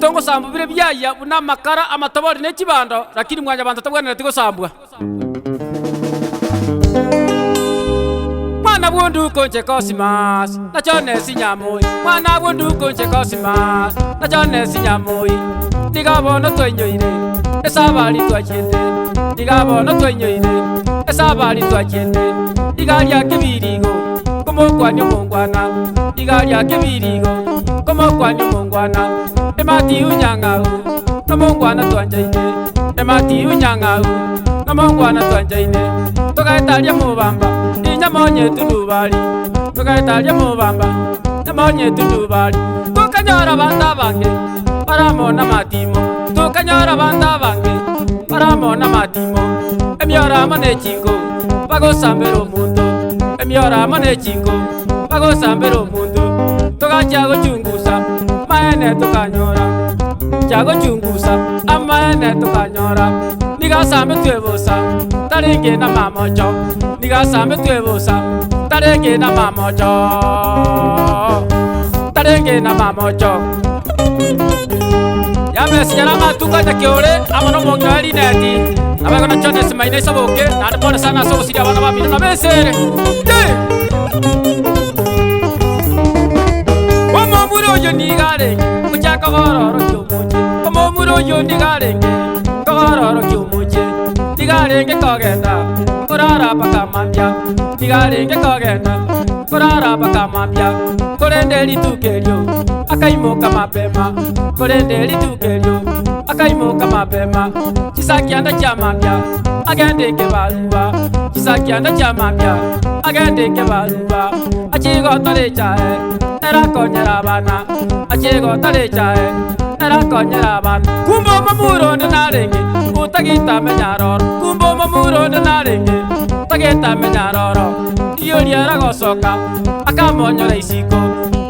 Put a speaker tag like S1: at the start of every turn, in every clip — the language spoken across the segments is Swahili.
S1: tongo sambu bire byaya buna makara amatabori n'ekibando lakini mwanya bantu tabwana tigo sambwa mwana bundu konche kosimas na chone sinyamoi mwana bundu konche kosimas na chone sinyamoi digabona twenyoire esabali twachende digabona twenyoire esabali twachende digalia kibirigo komo kwanyo mongwana digalia kibirigo komo kwanyo mongwana emati unyangau na mongwana twanjaine emati unyangau na mongwana twanjaine togaetalia mubamba inyamonye tunubali togaetalia mubamba nyamonye tunubali tukanyora banda bange baramona matimo tukanyora banda bange baramona matimo emiora manechingo bagosambera omuntu emiora manechingo bagosambera omuntu togacha gochungusa maene tukanyora chago chungusa amaene tukanyora nigasambe twebosa tarenge na mamocho nigasambe twebosa tarenge na mamocho tarenge na mamocho yame sinyala matuka nyakiole amano mongali neti abago na chone simaine saboke na pona sana so sidia bana babina na besere omomuro yo nigarenge kuchaka gororo kyumuche omomuro yo nigarenge gororo kyumuche nigarenge kogenda kurara bakamambya nigarenge kogenda kurara bakamambya korende litukelyo akaimoka mapema korende litukelyo akaimoka mapema chisakianda chamambya agendeke baluba chisakianda chamambya agendeke baluba achigo tole chae era konyera bana achigo tole chae era konyera bana kumbo mamuro ndarenge utagita menyaroro kumbo mamuro ndarenge utagita menyaroro iyoliera gosoka akamonyora isiko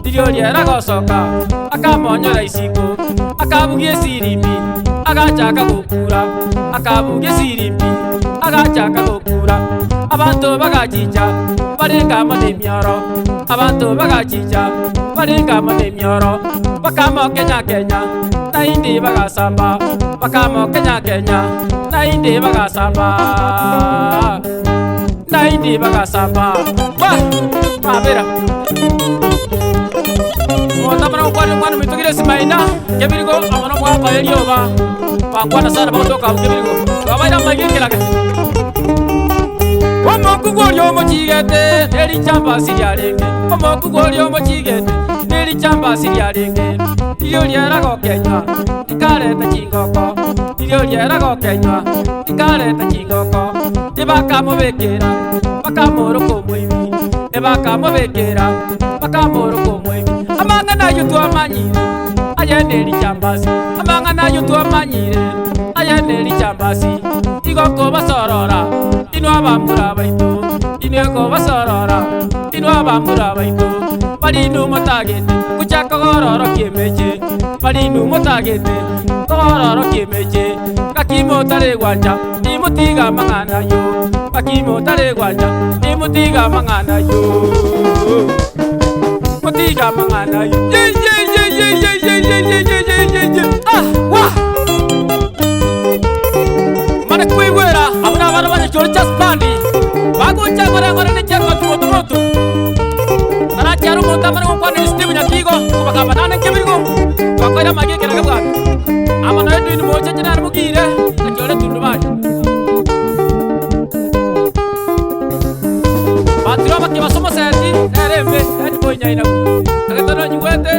S1: iyoliera gosoka akamonyora isiko akabugie sirimbi agachaka gukura akabugie sirimbi agachaka gukura abantu bagajija barenga manemyoro abantu bagajija barenga manemyoro bakamo Kenya Kenya naindi bagasamba bakamo Kenya Kenya naindi bagasamba naindi bagasamba mabera Mwana mwana mwana mitugire simaina kebirigo amano kwa bayelioba pangwana sana bakotoka kebirigo babaira magikiraga omokugolyo mochigete eri chamba siriarenge omokugolyo mochigete eri chamba siriarenge iyo liera gokenya ikareta chingoko iyo liera gokenya ikareta chingoko ibakamubekera bakamuroko muibi ibakamubekera bakamuroko muibi amanga nayo twamanyire ayende lichambasi amanga nayo twamanyire ayende lichambasi igoko basorora inwa bamura baitu ineko basorora inwa bamura baitu balinu motagete kuchaka gororo kiemeje balinu motagete gororo kiemeje kakimo tare gwanja imutiga mangana yo kakimo tare gwanja imutiga mangana yo mutiga mangana yo ah wa mana kuiwera abuna bana bana chorcha spandi bago cha ngora ne chero tumoto ana chero monta mana ko kwani stimu nyatigo kubaka banana kebirigo twakoira magi kera kabwa amana edu ni mocha chana mugire achore tundu baje batiro bakki basomo senti nerembe ati bonya ina agatono nyuwete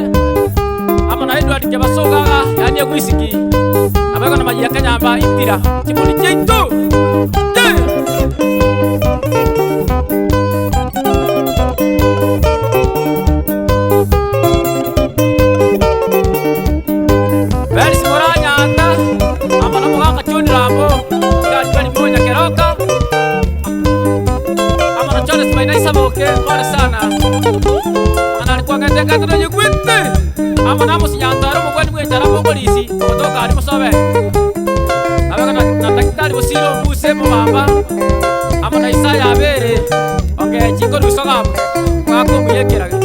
S1: amana edu ati kebasoga yani yakwisiki abago na maji akanyamba itira kibuli chintu Beri simoranya ata amana muga kachuni rambo kali moja keroka amana chole simaina isaboke pole sana ana alikuwa ngateka tunyo kwite amana musinyantaro mugwani mwenjara polisi kutoka ali musobe abaga na daktari bosiro mbuse mubamba amana isaya abere onge chiko rusoga ngako muyekeraga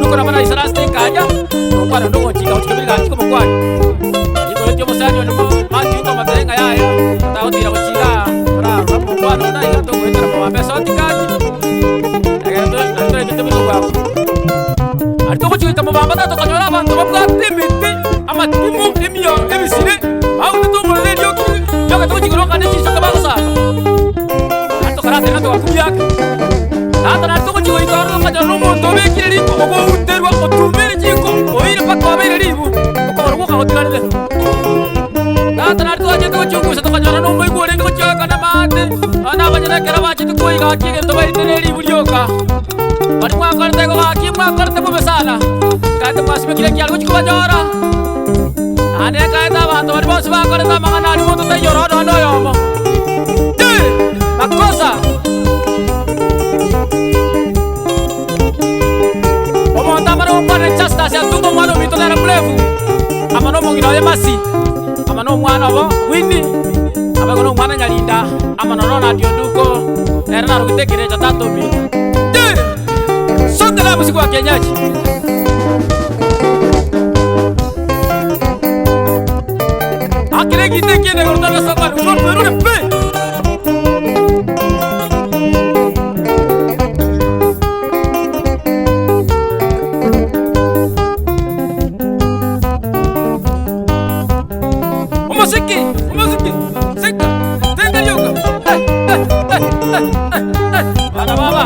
S1: tukora bana isaraste kanya kwa ndo ngochika uchikabiri kanchiko mukwani iko yo musani ono mati ko matenga yayo tautira kuchira ora mukwano na igato kwetera mu pesa otikati agato ndore kitebito kwako ariko kuchika mu bamba tato kanyora abantu babwate miti amatimu emyo emisire au tutumule yo katuchikiro kane chisaka bagosaba ato karate nato wakuyaka nata nato kuchiko ikaro kanyoro moto bekiri obo uterwa otumere chiko oire pakwabere ribu okorwo kaotirane nata nato ajeto kuchiko sato kanyoro no moi gore ngo chaka na mate ana banyana kera bachitu koi ga kige to baitere ribu ryoka bari mwakarate ko haki mwakarate ko besana kate pasime kire kyalo kuchiko banyora ane kaita bantu bari bose bakarata magana ari moto tayoro no yomo makosa omonta maro kwa chasta sia tungo mano mitolera plevu amano mongiro ya masi amano mwana bo windi abagono mwana nyalinda amano rona dionduko era na rukitekere tatato mi songa la musiko wa kenyaji akire gitekene gortana sabar uno perune pe Musiki, seka, tenga yoga. Baba.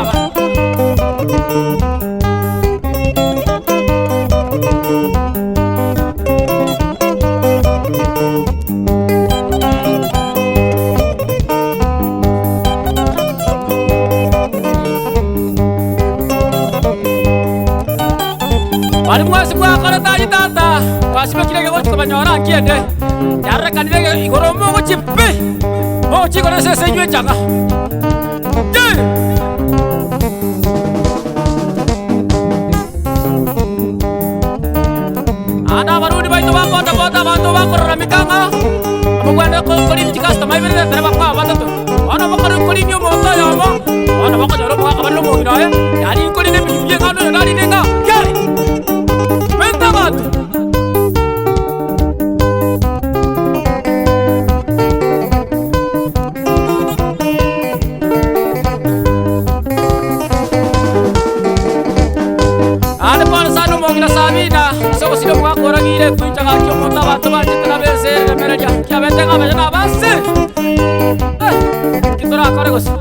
S1: Bari mwasi kwa karata itata, wasime kirege gochiko banyora nkiende. Yarra kanire igoromo go chippe. Mo chikore se senywe changa. Ada baruni baito bata bantu bakora mikanga. Amugwanda ko kori chikasta mai bere tere bakwa batatu. Ana bakara kori nyo moto yama. Ana bakara ro bakaba lo mo ginaye. Yari kori ne biye ngano yari nenga. Yari. Menta batu. Sabina, so si lo può coragire, qui c'è anche un montato, ma c'è la base, la meraviglia, che avete la base. Che tu la corre così.